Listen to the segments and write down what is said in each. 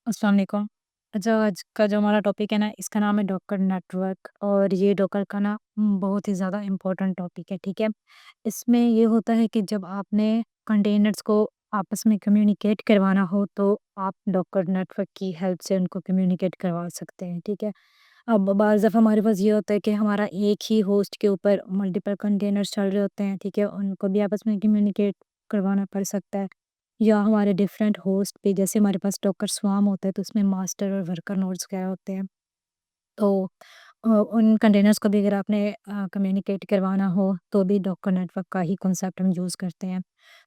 अस्सलाम वालेकुम। अच्छा, आज का जो हमारा टॉपिक है ना, इसका नाम है डॉकर नेटवर्क और ये डॉकर का ना बहुत ही ज़्यादा इम्पोर्टेंट टॉपिक है, ठीक है? इसमें ये होता है कि जब आपने कंटेनर्स को आपस में कम्युनिकेट करवाना हो, तो आप डॉकर नेटवर्क की हेल्प से उनको कम्युनिकेट करवा सकते हैं, ठीक है? अब बाज़ दफ़ा हमारे पास ये होता है कि हमारा एक ही होस्ट के ऊपर मल्टीपल कंटेनर्स चल रहे होते हैं, ठीक है? उनको भी आपस में कम्युनिकेट करवाना पड़ सकता है। या हमारे डिफरेंट होस्ट पे जैसे हमारे पास डॉकर स्वार्म होता है तो उसमें मास्टर और वर्कर नोड्स वगैरह होते हैं। तो उन कंटेनर्स को भी अगर आपने कम्युनिकेट करवाना हो तो भी डॉकर नेटवर्क का ही कॉन्सेप्ट हम यूज़ करते हैं।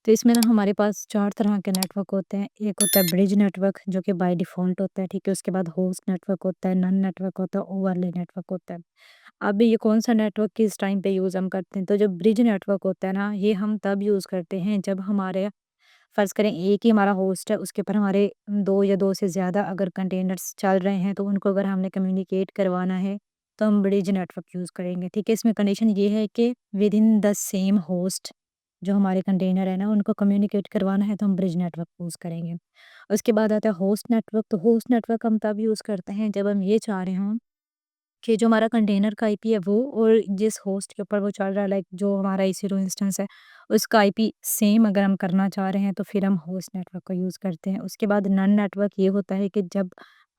तो इसमें ना हमारे पास 4 तरह के नेटवर्क होते हैं। एक होता है ब्रिज नेटवर्क जो कि बाय डिफ़ॉल्ट होता है, ठीक है? उसके बाद होस्ट नेटवर्क होता है, नन नेटवर्क होता है, ओवरले नेटवर्क होता है। अब ये कौन-सा नेटवर्क किस टाइम पे यूज़ हम करते हैं, तो जो ब्रिज नेटवर्क होता है ना, ये हम तब यूज़ करते हैं जब हमारे फ़र्ज़ करें एक ही हमारा होस्ट है, उसके ऊपर हमारे 2 या 2 से ज़्यादा अगर कंटेनर्स चल रहे हैं, तो उनको अगर हमने कम्युनिकेट करवाना है, तो हम ब्रिज नेटवर्क यूज़ करेंगे, ठीक है? इसमें कंडीशन ये है कि विदिन द सेम होस्ट जो हमारे कंटेनर है ना, उनको कम्युनिकेट करवाना है, तो हम ब्रिज नेटवर्क यूज़ करेंगे। उसके बाद आता है होस्ट नेटवर्क, तो होस्ट नेटवर्क हम तब यूज़ करते हैं, जब हम ये चाह रहे हों कि जो हमारा कंटेनर का आईपी है वो और जिस होस्ट के ऊपर वो चल रहा है लाइक जो हमारा ईसी2 इंस्टेंस है, उसका आईपी सेम अगर हम करना चाह रहे हैं तो फिर हम होस्ट नेटवर्क का यूज़ करते हैं। उसके बाद नन नेटवर्क ये होता है कि जब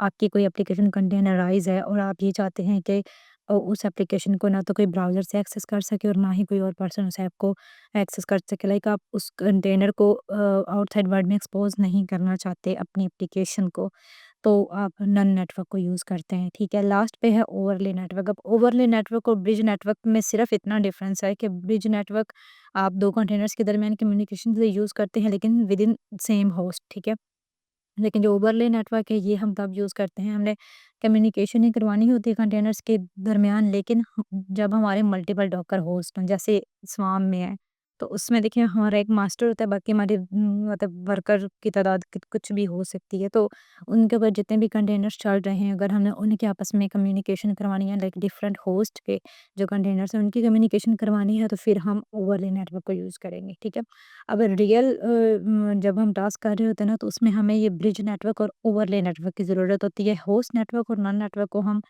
आपकी कोई एप्लीकेशन कंटेनराइज़ है और आप ये चाहते हैं कि उस एप्लीकेशन को ना तो कोई ब्राउज़र से एक्सेस कर सके और ना ही कोई और पर्सन उस ऐप को एक्सेस कर सके। लाइक आप उस कंटेनर को आउटसाइड वर्ल्ड में एक्सपोज़ नहीं करना चाहते अपनी एप्लीकेशन को, तो आप नन नेटवर्क को यूज़ करते हैं, ठीक है। लास्ट पे है ओवरले नेटवर्क। अब ओवरले नेटवर्क और ब्रिज नेटवर्क में सिर्फ इतना डिफरेंस है कि ब्रिज नेटवर्क आप 2 कंटेनर्स के दरमियान कम्युनिकेशन के लिए यूज़ करते हैं लेकिन विदिन सेम होस्ट, ठीक है। लेकिन जो ओवरले नेटवर्क है ये हम तब यूज़ करते हैं हमने कम्युनिकेशन ही करवानी होती है कंटेनर्स के दरमियान, लेकिन जब हमारे मल्टीपल डॉकर होस्ट हों जैसे स्वार्म में है, तो उसमें देखिए हमारा एक मास्टर होता है, बाकी हमारे मतलब वर्कर की तादाद कुछ भी हो सकती है। तो उनके ऊपर जितने भी कंटेनर्स चल रहे हैं अगर हमने उनके आपस में कम्युनिकेशन करवानी है लाइक डिफरेंट होस्ट के जो कंटेनर्स हैं उनकी कम्युनिकेशन करवानी है तो फिर हम ओवरले नेटवर्क को यूज़ करेंगे, ठीक है। अब रियल जब हम टास्क कर रहे होते हैं ना तो उसमें हमें ये ब्रिज नेटवर्क और ओवरले नेटवर्क की ज़रूरत होती है। होस्ट नेटवर्क और नन नेटवर्क को हम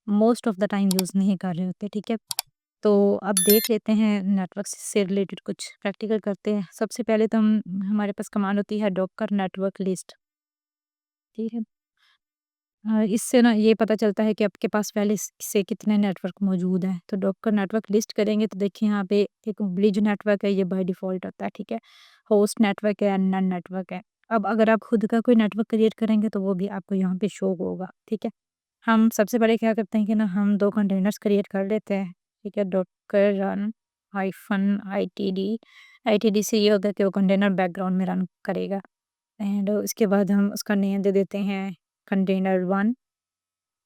most of the time use नहीं कर रहे होते, ठीक है। तो अब देख लेते हैं नेटवर्क से रिलेटेड कुछ प्रैक्टिकल करते हैं। सबसे पहले तो हम हमारे पास कमांड होती है डॉकर नेटवर्क लिस्ट, ठीक है। इससे ना ये पता चलता है कि आपके पास पहले से कितने नेटवर्क मौजूद हैं। तो डॉकर नेटवर्क लिस्ट करेंगे तो देखिए यहाँ पे एक ब्रिज नेटवर्क है, ये बाय डिफ़ॉल्ट होता है, ठीक है। होस्ट नेटवर्क है, नन नेटवर्क है। अब अगर आप खुद का कोई नेटवर्क क्रिएट करेंगे तो वो भी आपको यहाँ पे शो होगा, ठीक है। हम सबसे पहले क्या करते हैं कि ना हम 2 कंटेनर्स क्रिएट कर लेते हैं, ठीक है। Docker run hyphen ITD, ITD से ये होगा कि वो कंटेनर बैकग्राउंड में रन करेगा एंड उसके बाद हम उसका नेम दे देते हैं कंटेनर 1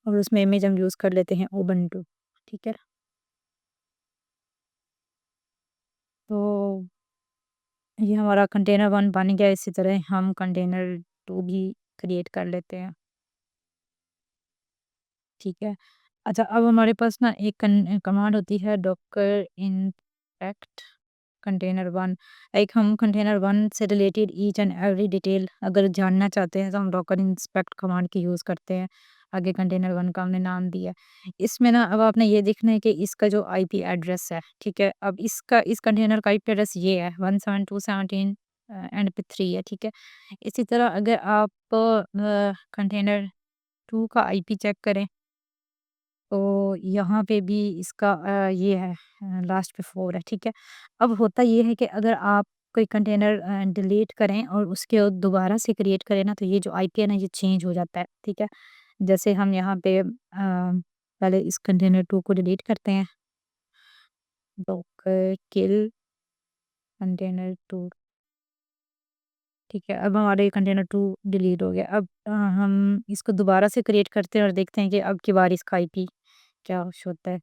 और उसमें इमेज हम यूज़ कर लेते हैं उबंटू, ठीक है। तो ये हमारा कंटेनर 1 बन गया, इसी तरह हम कंटेनर 2 भी क्रिएट कर लेते हैं, ठीक है। अच्छा, अब हमारे पास ना एक कमांड होती है डॉकर इंस्पेक्ट कंटेनर 1। लाइक हम कंटेनर 1 से related each and every detail अगर जानना चाहते हैं तो हम डॉकर इंस्पेक्ट कमांड की यूज़ करते हैं। आगे कंटेनर 1 का हमने नाम दिया। इसमें ना अब आपने ये देखना है कि इसका जो आईपी एड्रेस है, ठीक है? अब इसका इस कंटेनर का आईपी एड्रेस ये है 172.17 एंड पे 3 है, ठीक है? इसी तरह अगर आप कंटेनर 2 का आईपी चेक करें तो यहाँ पे भी इसका ये है लास्ट पे 4 है, ठीक है। अब होता ये है कि अगर आप कोई कंटेनर डिलीट करें और उसके दोबारा से क्रिएट करें ना तो ये जो आईपी है ना ये चेंज हो जाता है, ठीक है। जैसे हम यहाँ पे पहले इस कंटेनर 2 को डिलीट करते हैं, डॉकर किल कंटेनर 2, ठीक है। अब हमारा ये कंटेनर 2 डिलीट हो गया। अब हम इसको दोबारा से क्रिएट करते हैं और देखते हैं कि अब की बार इसका आईपी क्या होता है।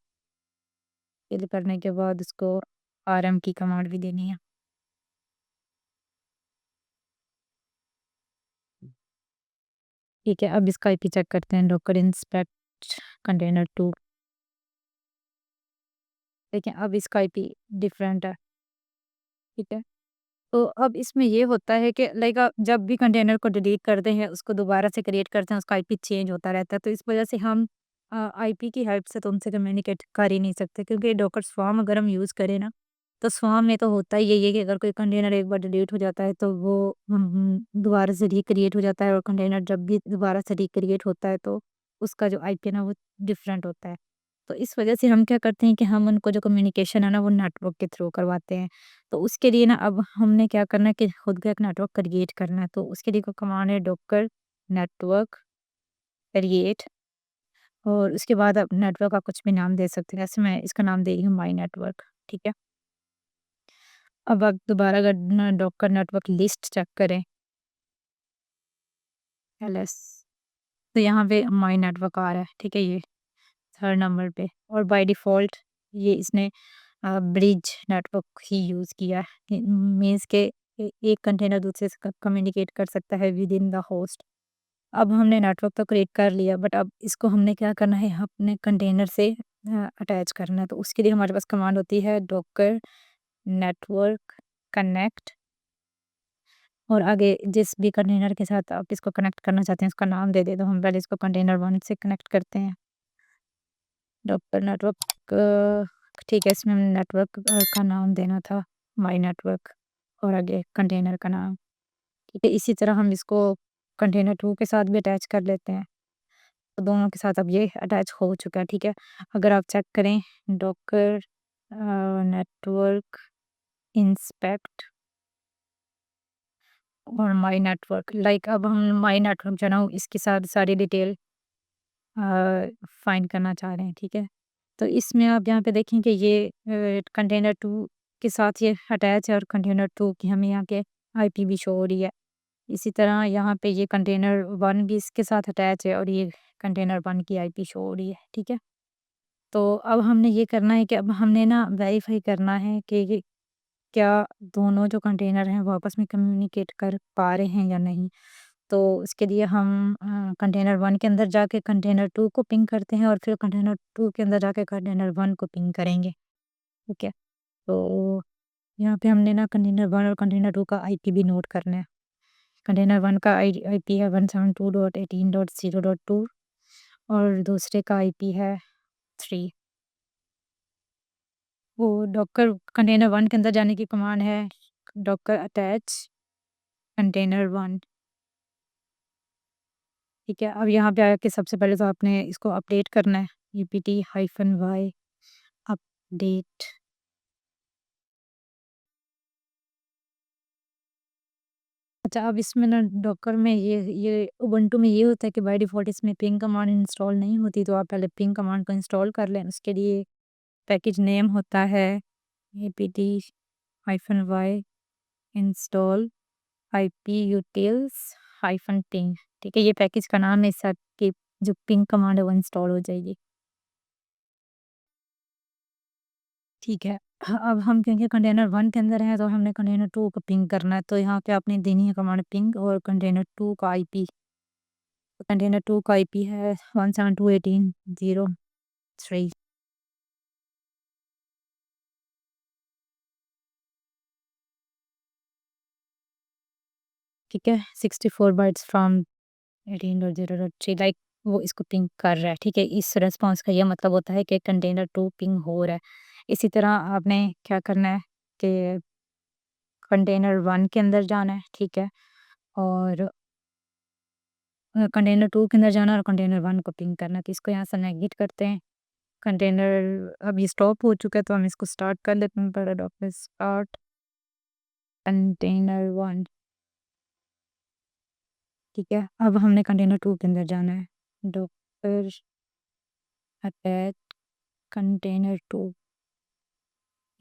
फिल करने के बाद उसको आरएम की कमांड भी देनी है। ठीक है, अब इसका आईपी चेक करते हैं डॉकर इंस्पेक्ट कंटेनर 2। देखिए अब इसका आईपी डिफरेंट है, ठीक है। तो अब इसमें ये होता है कि लाइक जब भी कंटेनर को डिलीट करते हैं, उसको दोबारा से क्रिएट करते हैं, उसका आईपी चेंज होता रहता है। तो इस वजह से हम आईपी की हेल्प से तो उनसे कम्युनिकेट कर ही नहीं सकते, क्योंकि डॉकर स्वार्म अगर हम यूज़ करें ना, तो स्वार्म में तो होता ही यही है कि अगर कोई कंटेनर एक बार डिलीट हो जाता है, तो वो दोबारा से रिक्रिएट हो जाता है, और कंटेनर जब भी दोबारा से रिक्रिएट होता है, तो उसका जो आईपी है ना, वो डिफरेंट होता है। तो इस वजह से हम क्या करते हैं कि हम उनको जो कम्युनिकेशन है ना, वो नेटवर्क के थ्रू करवाते हैं। तो उसके लिए ना अब हमने क्या करना है कि खुद का एक नेटवर्क क्रिएट करना है। तो उसके लिए को कमांड है डॉकर नेटवर्क क्रिएट, और उसके बाद आप नेटवर्क का कुछ भी नाम दे सकते हैं। जैसे मैं इसका नाम दे रही हूँ माई नेटवर्क, ठीक है। अब आप दोबारा अगर डॉकर नेटवर्क लिस्ट चेक करें, एलएस, तो यहाँ पे माई नेटवर्क आ रहा है, ठीक है, ये थर्ड नंबर पे। और बाय डिफ़ॉल्ट ये इसने ब्रिज नेटवर्क ही यूज़ किया है। मीन्स के एक कंटेनर दूसरे से कम्युनिकेट कर सकता है विद इन द होस्ट। अब हमने नेटवर्क तो क्रिएट कर लिया, बट अब इसको हमने क्या करना है, अपने कंटेनर से अटैच करना है। तो उसके लिए हमारे पास कमांड होती है डॉकर नेटवर्क कनेक्ट, और आगे जिस भी कंटेनर के साथ आप इसको कनेक्ट करना चाहते हैं, उसका नाम दे दे। तो हम पहले इसको कंटेनर 1 से कनेक्ट करते हैं। डॉक्टर नेटवर्क ठीक है, इसमें हमने नेटवर्क का नाम देना था माई नेटवर्क, और आगे कंटेनर का नाम, ठीक है। इसी तरह हम इसको कंटेनर 2 के साथ भी अटैच कर लेते हैं। तो दोनों के साथ अब ये अटैच हो चुका है, ठीक है। अगर आप चेक करें डॉकर नेटवर्क इंस्पेक्ट और माई नेटवर्क, लाइक अब हम माई नेटवर्क जो है ना, इसके साथ सारी डिटेल फाइंड करना चाह रहे हैं, ठीक है। तो इसमें आप यहाँ पे देखें कि ये कंटेनर 2 के साथ ये अटैच है, और कंटेनर 2 की हमें यहाँ के आईपी भी शो हो रही है। इसी तरह यहाँ पे ये कंटेनर 1 भी इसके साथ अटैच है, और ये कंटेनर 1 की आईपी शो हो रही है, ठीक है। तो अब हमने ये करना है कि अब हमने ना वेरीफ़ाई करना है कि ये क्या दोनों जो कंटेनर हैं वो आपस में कम्युनिकेट कर पा रहे हैं या नहीं। तो उसके लिए हम कंटेनर 1 के अंदर जाके कंटेनर 2 को पिंग करते हैं, और फिर कंटेनर 2 के अंदर जाके कंटेनर 1 को पिंग करेंगे, ठीक है। तो यहाँ पे हमने ना कंटेनर 1 और कंटेनर 2 का आईपी भी नोट करना है। कंटेनर 1 का आईपी है 172.18.0.2, और दूसरे का आईपी है 3। वो डॉकर कंटेनर 1 के अंदर जाने की कमांड है डॉकर अटैच कंटेनर 1, ठीक है। अब यहाँ पे आके सबसे पहले तो आपने इसको अपडेट करना है, ept-y अपडेट। अच्छा, अब इसमें ना डॉकर में ये उबुंटू में ये होता है कि बाय डिफ़ॉल्ट इसमें पिंग कमांड इंस्टॉल नहीं होती, तो आप पहले पिंग कमांड को इंस्टॉल कर लें। उसके लिए पैकेज नेम होता है apt-y इंस्टॉल iputils-ping, ठीक है। ये पैकेज का नाम है, इससे आपकी जो पिंग कमांड है वो इंस्टॉल हो जाएगी, ठीक है। अब हम क्योंकि कंटेनर 1 के अंदर हैं, तो हमने कंटेनर 2 को पिंग करना है। तो यहाँ पे आपने देनी है कमांड पिंग और कंटेनर 2 का आईपी। कंटेनर 2 का आईपी है 172.18.0.3, ठीक है। 64 बाइट्स फ्रॉम 18.0.3, लाइक वो इसको पिंग कर रहा है, ठीक है। इस रिस्पॉन्स का ये मतलब होता है कि कंटेनर 2 पिंग हो रहा है। इसी तरह आपने क्या करना है कि कंटेनर 1 के अंदर जाना है, ठीक है, और कंटेनर 2 के अंदर जाना है, और कंटेनर 1 को पिंग करना है। तो इसको यहाँ से हम एग्जिट करते हैं। कंटेनर अब ये स्टॉप हो चुका है, तो हम इसको स्टार्ट कर लेते हैं। पहले डॉक्टर स्टार्ट कंटेनर 1, ठीक है। अब हमने कंटेनर 2 के अंदर जाना है, डॉक्टर अटैच कंटेनर 2,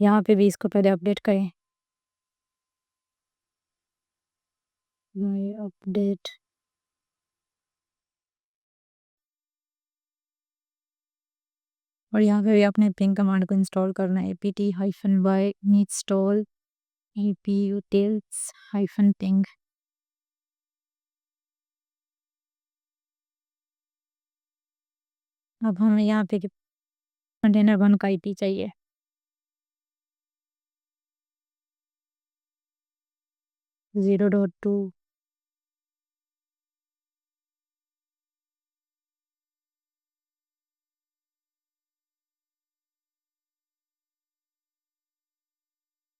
यहाँ पे भी इसको पहले अपडेट करें। ये अपडेट, और यहाँ पे भी आपने पिंग कमांड को इंस्टॉल करना है, apt-y इंस्टॉल aputils-ping। अब हमें यहाँ पे कंटेनर 1 का आईपी चाहिए। 0.2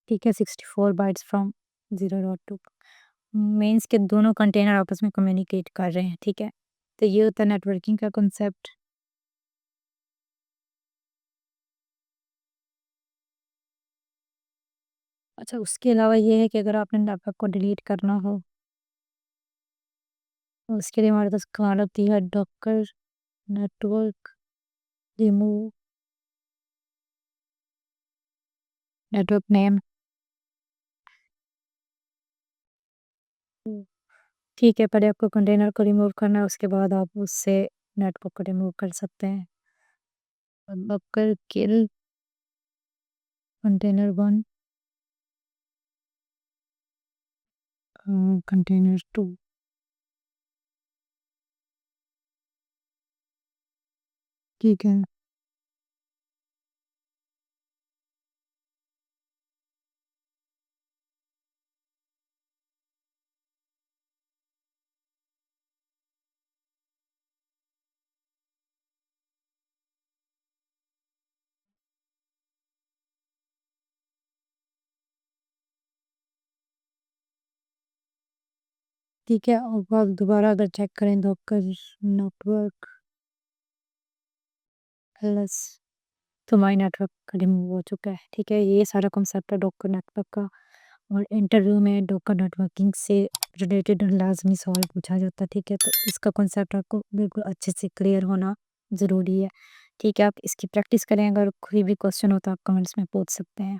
ठीक है, 64 बाइट्स फ्रॉम 0.2 मीन्स कि दोनों कंटेनर आपस में कम्युनिकेट कर रहे हैं, ठीक है? तो ये होता है नेटवर्किंग का कॉन्सेप्ट। अच्छा, उसके अलावा ये है कि अगर आपने नेटवर्क को डिलीट करना हो, तो उसके लिए हमारे पास कमांड होती है Docker network remove network name. ठीक है, पहले आपको कंटेनर को रिमूव करना है, उसके बाद आप उससे नेटवर्क को रिमूव कर सकते हैं। डॉकर किल कंटेनर 1 कंटेनर 2 ठीक है। ठीक है, अब आप दोबारा अगर चेक करें डॉकर नेटवर्क प्लस तो माई नेटवर्क रिमूव हो चुका है, ठीक है? ये सारा कॉन्सेप्ट है डॉकर नेटवर्क का और इंटरव्यू में डॉकर नेटवर्किंग से रिलेटेड लाज़मी सवाल पूछा जाता है, ठीक है? तो इसका कॉन्सेप्ट आपको बिल्कुल अच्छे से क्लियर होना ज़रूरी है, ठीक है? आप इसकी प्रैक्टिस करें, अगर कोई भी क्वेश्चन हो तो आप कमेंट्स में पूछ सकते हैं।